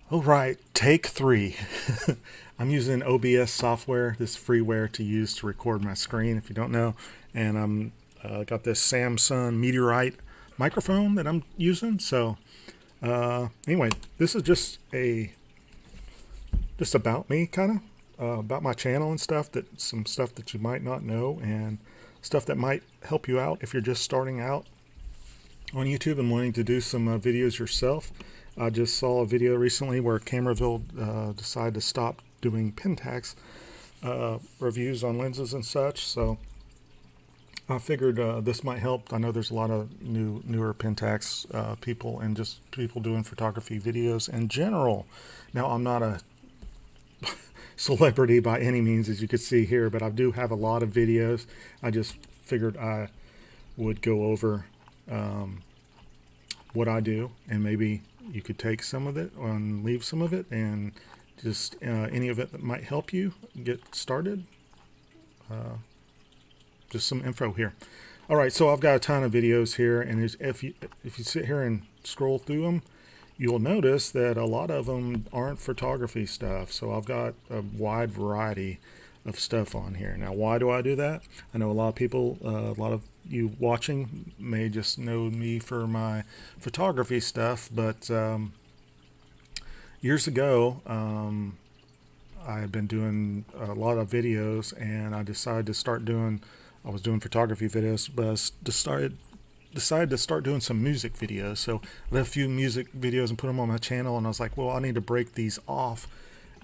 All right, take three. I'm using OBS software, this freeware to use to record my screen, if you don't know. And I'm got this Samsung Meteorite microphone that I'm using. So anyway, this is just about me, kind of about my channel and stuff, that some stuff that you might not know and stuff that might help you out if you're just starting out on YouTube and wanting to do some videos yourself. I just saw a video recently where Cameraville decided to stop doing Pentax reviews on lenses and such. So I figured this might help. I know there's a lot of newer Pentax people and just people doing photography videos in general. Now, I'm not a celebrity by any means, as you can see here, but I do have a lot of videos. I just figured I would go over what I do, and maybe you could take some of it and leave some of it, and just any of it that might help you get started. Just some info here. All right, so I've got a ton of videos here, and if you sit here and scroll through them, you'll notice that a lot of them aren't photography stuff. So I've got a wide variety of stuff on here. Now, why do I do that? I know a lot of people, a lot of you watching may just know me for my photography stuff, but years ago, I had been doing a lot of videos, and I decided to start doing, I was doing photography videos, but I decided to start doing some music videos. So I did a few music videos and put them on my channel, and I was like, well, I need to break these off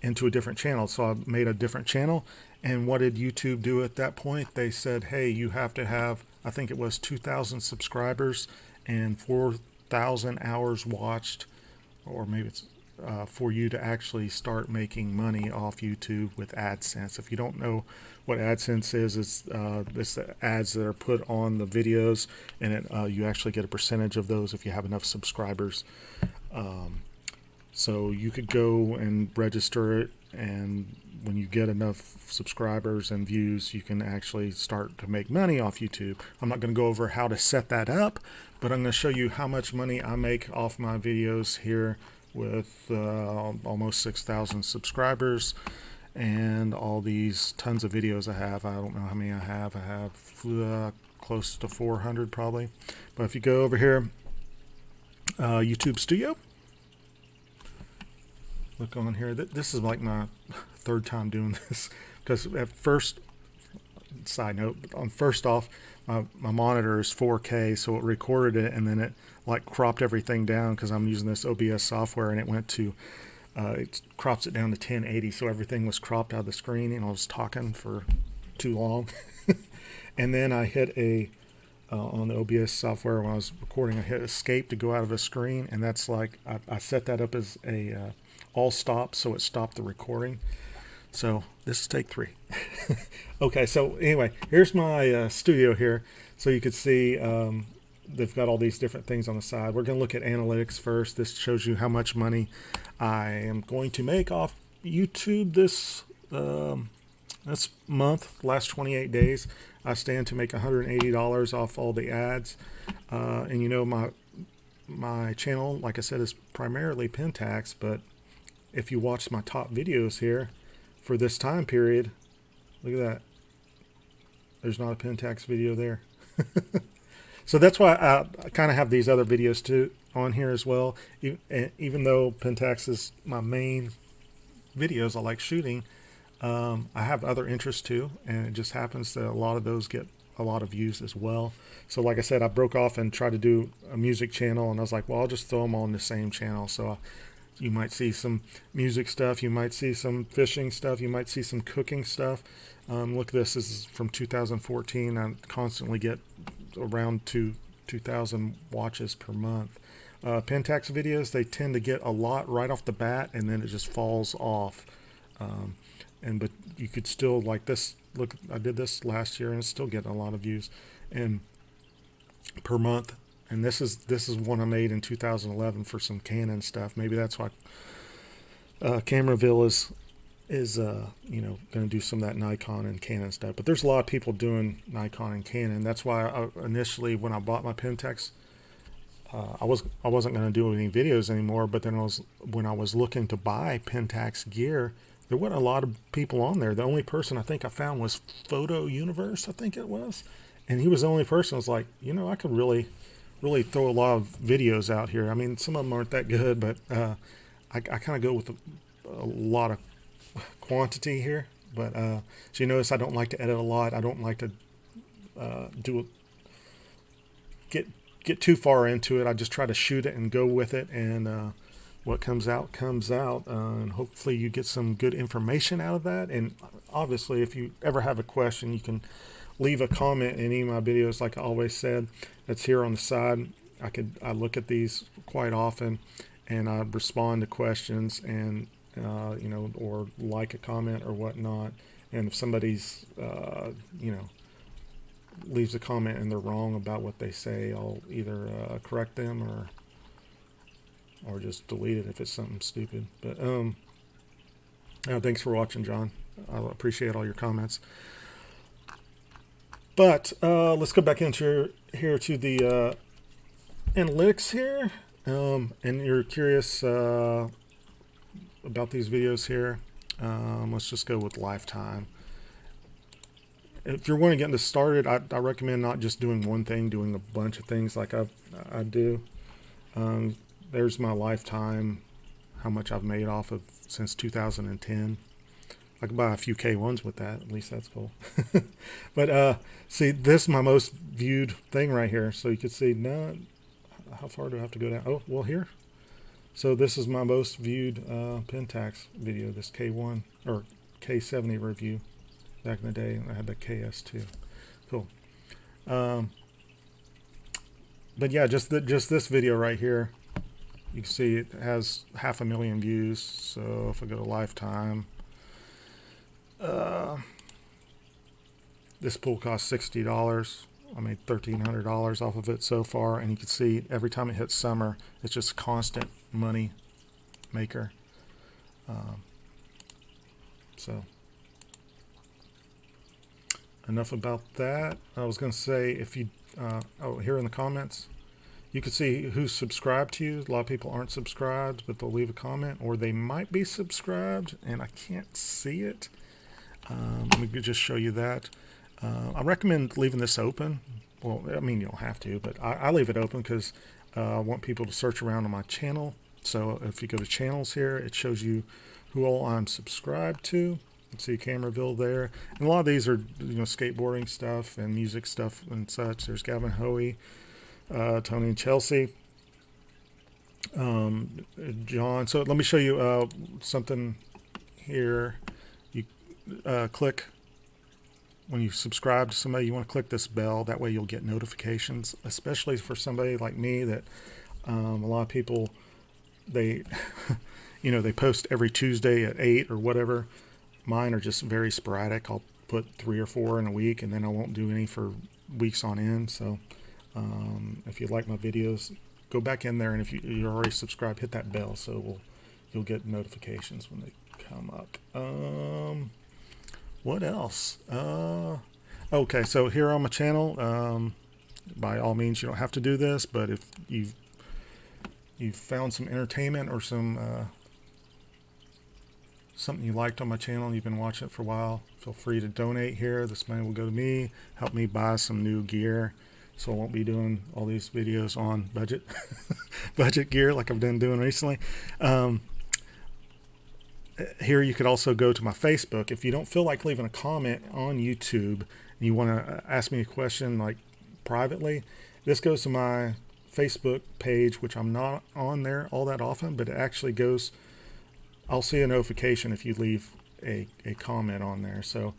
into a different channel. So I made a different channel. And what did YouTube do at that point? They said, hey, you have to have, I think it was 2,000 subscribers and 4,000 hours watched, or maybe it's for you to actually start making money off YouTube with AdSense. If you don't know what AdSense is, it's the ads that are put on the videos, and you actually get a percentage of those if you have enough subscribers. So you could go and register it, and when you get enough subscribers and views, you can actually start to make money off YouTube. I'm not going to go over how to set that up, but I'm going to show you how much money I make off my videos here with almost 6,000 subscribers and all these tons of videos I have. I don't know how many I have. I have close to 400 probably. But if you go over here, YouTube Studio, look on here. This is like my third time doing this, because at first, side note, on first off, my monitor is 4K, so it recorded it, and then it like cropped everything down because I'm using this OBS software, and it went to it crops it down to 1080, so everything was cropped out of the screen, and I was talking for too long. And then I hit on the OBS software when I was recording, I hit escape to go out of the screen, and that's like I set that up as a all stop, so it stopped the recording. So this is take three. Okay, so anyway, here's my studio here. So you can see they've got all these different things on the side. We're going to look at analytics first. This shows you how much money I am going to make off YouTube this month, last 28 days. I stand to make $180 off all the ads. And you know, my channel, like I said, is primarily Pentax, but if you watch my top videos here for this time period, look at that. There's not a Pentax video there. So that's why I kind of have these other videos too on here as well. Even though Pentax is my main videos I like shooting, I have other interests too, and it just happens that a lot of those get a lot of views as well. So like I said, I broke off and tried to do a music channel, and I was like, well, I'll just throw them all in the same channel. So you might see some music stuff, you might see some fishing stuff, you might see some cooking stuff. Look, this is from 2014. I constantly get around 2,000 watches per month. Pentax videos, they tend to get a lot right off the bat, and then it just falls off. But you could still, like this, look, I did this last year and it's still getting a lot of views and per month. And this is one I made in 2011 for some Canon stuff. Maybe that's why Cameraville is going to do some of that Nikon and Canon stuff. But there's a lot of people doing Nikon and Canon. That's why initially when I bought my Pentax I wasn't going to do any videos anymore. But then when I was looking to buy Pentax gear, there wasn't a lot of people on there. The only person I think I found was Photo Universe, I think it was, and he was the only person. I was like, I could really throw a lot of videos out here. I mean, some of them aren't that good, but I kind of go with a lot of quantity here. But so you notice I don't like to edit a lot. I don't like to get too far into it. I just try to shoot it and go with it, and what comes out comes out, and hopefully you get some good information out of that. And obviously, if you ever have a question, you can leave a comment in any of my videos. Like I always said, that's here on the side. I look at these quite often, and I respond to questions, and or like a comment or whatnot. And if somebody's leaves a comment and they're wrong about what they say, I'll either correct them or just delete it if it's something stupid. But thanks for watching, John. I appreciate all your comments. But let's go back into here to the analytics here. And you're curious about these videos here. Let's just go with lifetime. If you're wanting to get this started, I recommend not just doing one thing, doing a bunch of things like I do. There's my lifetime, how much I've made off of since 2010. I could buy a few K1s with that. At least that's cool. But see, this is my most viewed thing right here. So you can see, how far do I have to go down? Oh, well, here. So this is my most viewed Pentax video, this K1 or K70 review. Back in the day, I had the KS2. Cool. But yeah, just this video right here, you can see it has 500,000 views. So if I go to lifetime, this pool cost $60. I made $1,300 off of it so far, and you can see every time it hits summer, it's just constant money maker. So enough about that. I was going to say, if you here in the comments, you can see who's subscribed to you. A lot of people aren't subscribed, but they'll leave a comment, or they might be subscribed and I can't see it. Let me just show you that. I recommend leaving this open. Well, I mean, you don't have to, but I leave it open because I want people to search around on my channel. So if you go to channels here, it shows you who all I'm subscribed to. See Camerville there, and a lot of these are skateboarding stuff and music stuff and such. There's Gavin Hoey, Tony and Chelsea, John. So let me show you something here. You click when you subscribe to somebody. You want to click this bell. That way you'll get notifications, especially for somebody like me that a lot of people they they post every Tuesday at 8 or whatever. Mine are just very sporadic. I'll put 3 or 4 in a week, and then I won't do any for weeks on end. So if you like my videos, go back in there, and if you're already subscribed, hit that bell so you'll get notifications when they come up. What else? Okay, so here on my channel, by all means, you don't have to do this, but if you've found some entertainment or some something you liked on my channel and you've been watching it for a while, feel free to donate here. This money will go to me, help me buy some new gear, so I won't be doing all these videos on budget budget gear like I've been doing recently. Here you could also go to my Facebook. If you don't feel like leaving a comment on YouTube and you want to ask me a question like privately, this goes to my Facebook page, which I'm not on there all that often, but it actually goes, I'll see a notification if you leave a comment on there. So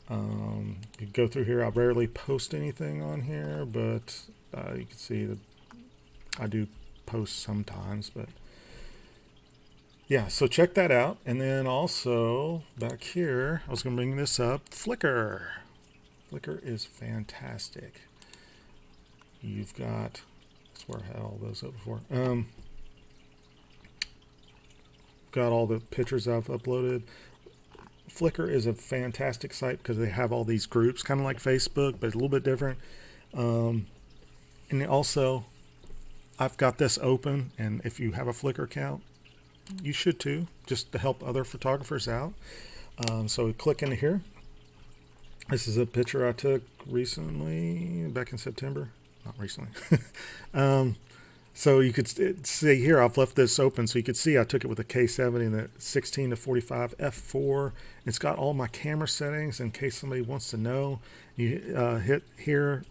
you go through here. I rarely post anything on here, but you can see that I do post sometimes. But yeah, so check that out. And then also back here, I was going to bring this up, Flickr. Flickr is fantastic. You've got, that's where I had all those up before. Got all the pictures I've uploaded. Flickr is a fantastic site because they have all these groups, kind of like Facebook, but a little bit different. And also, I've got this open, and if you have a Flickr account, you should too, just to help other photographers out. So we click into here. This is a picture I took recently, back in September. Not recently. So you could see here, I've left this open so you could see I took it with a K70 and the 16 to 45 f4. It's got all my camera settings in case somebody wants to know. You hit here,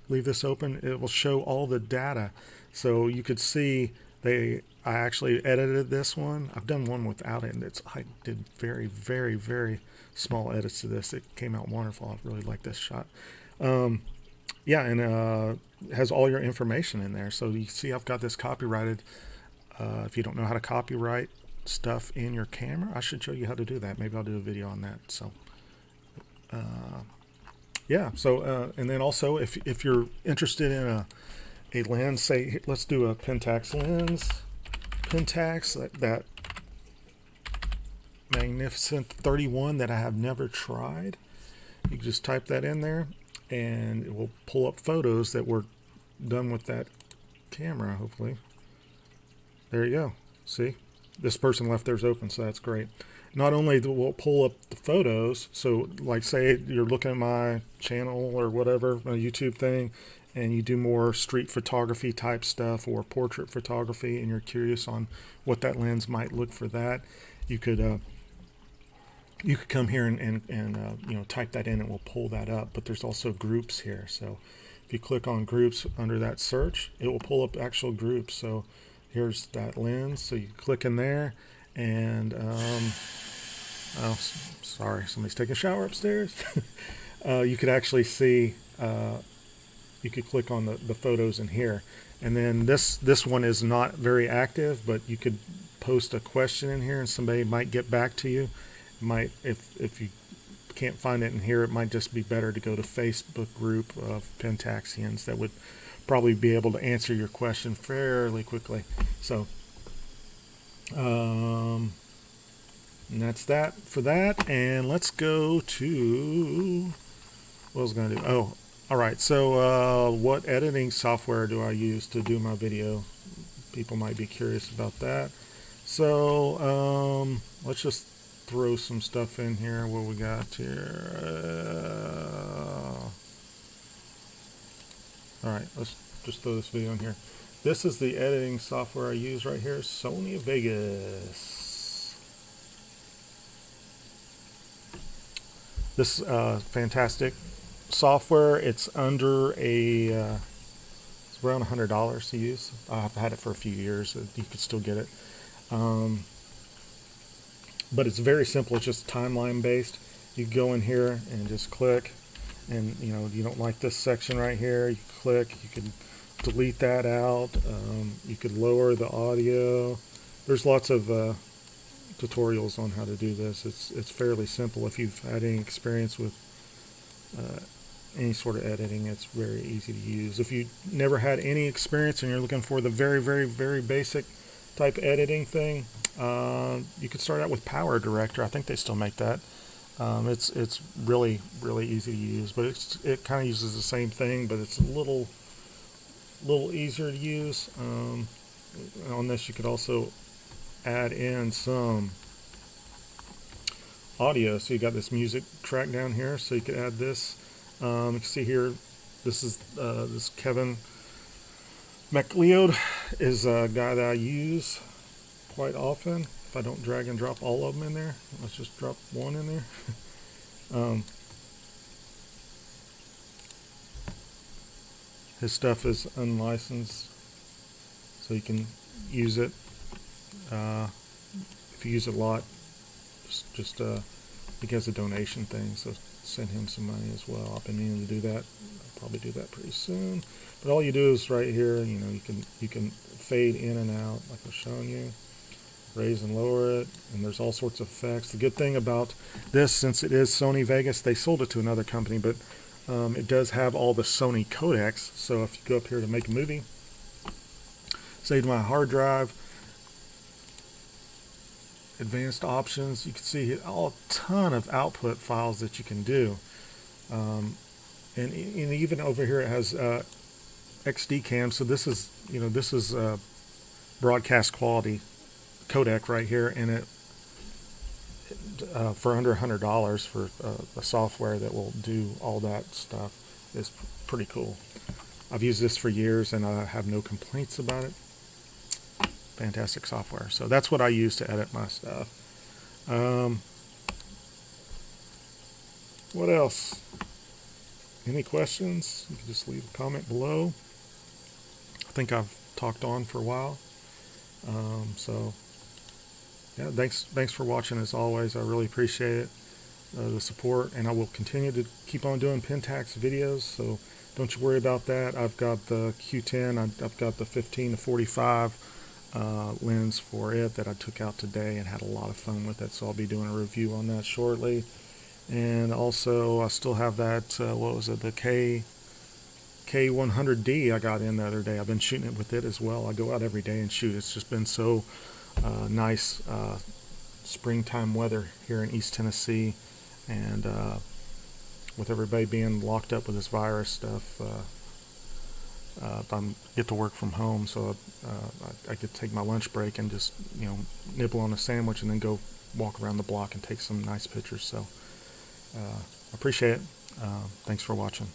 leave this open, it will show all the data. So you could see I actually edited this one. I've done one without it, and I did very, very, very small edits to this. It came out wonderful. I really like this shot. Yeah, and has all your information in there. So you see I've got this copyrighted. If you don't know how to copyright stuff in your camera, I should show you how to do that. Maybe I'll do a video on that. So yeah, so and then also if you're interested in a lens, say let's do a Pentax lens. Pentax, that magnificent 31 that I have never tried. You can just type that in there and it will pull up photos that were done with that camera, hopefully. There you go. See? This person left theirs open, so that's great. Not only will it pull up the photos, so like say you're looking at my channel or whatever, a YouTube thing, and you do more street photography type stuff or portrait photography, and you're curious on what that lens might look for that, you could come here and you know, type that in, and it will pull that up. But there's also groups here, so if you click on groups under that search, it will pull up actual groups. So here's that lens, so you click in there, and oh, sorry, somebody's taking a shower upstairs. You could actually see, you could click on the photos in here, and then this one is not very active, but you could post a question in here and somebody might get back to you. Might, if you can't find it in here, it might just be better to go to Facebook group of Pentaxians that would probably be able to answer your question fairly quickly. So and that's that for that. And let's go to what I was going to do. Oh, all right. So what editing software do I use to do my video? People might be curious about that. So let's just throw some stuff in here. What we got here? All right, let's just throw this video in here. This is the editing software I use right here, Sony Vegas. This fantastic software. It's under it's around $100 to use. I've had it for a few years. You could still get it. But it's very simple. It's just timeline based. You go in here and just click, and you know, you don't like this section right here, you click, you can delete that out. You could lower the audio. There's lots of tutorials on how to do this. It's fairly simple. If you've had any experience with any sort of editing, it's very easy to use. If you never had any experience and you're looking for the very, very, very basic type editing thing, you could start out with Power Director. I think they still make that. It's really, really easy to use, but it kind of uses the same thing, but it's a little easier to use. On this, you could also add in some audio. So you got this music track down here, so you could add this. You can see here, this is this Kevin MacLeod is a guy that I use quite often. If I don't drag and drop all of them in there, let's just drop one in there. His stuff is unlicensed, so you can use it. If you use it a lot, just he has a donation thing, so send him some money as well. I've been meaning to do that. I'll probably do that pretty soon. But all you do is right here, you know, you can fade in and out like I've shown you, raise and lower it, and there's all sorts of effects. The good thing about this, since it is Sony Vegas, they sold it to another company, but it does have all the Sony codecs. So if you go up here to make a movie, save to my hard drive, advanced options, you can see a ton of output files that you can do. And even over here it has XD cam. So this is, this is broadcast quality codec right here, and it for under $100 for a software that will do all that stuff is pretty cool. I've used this for years and I have no complaints about it. Fantastic software. So that's what I use to edit my stuff. What else? Any questions? You can just leave a comment below. I think I've talked on for a while. So yeah, thanks for watching as always. I really appreciate it, the support, and I will continue to keep on doing Pentax videos, so don't you worry about that. I've got the Q10, I've got the 15 to 45 lens for it that I took out today and had a lot of fun with it, so I'll be doing a review on that shortly. And also I still have that, what was it, the K100D I got in the other day. I've been shooting it with it as well. I go out every day and shoot. It's just been so nice springtime weather here in East Tennessee, and with everybody being locked up with this virus stuff, I get to work from home, so I get to take my lunch break and just nibble on a sandwich and then go walk around the block and take some nice pictures. So I appreciate it. Thanks for watching.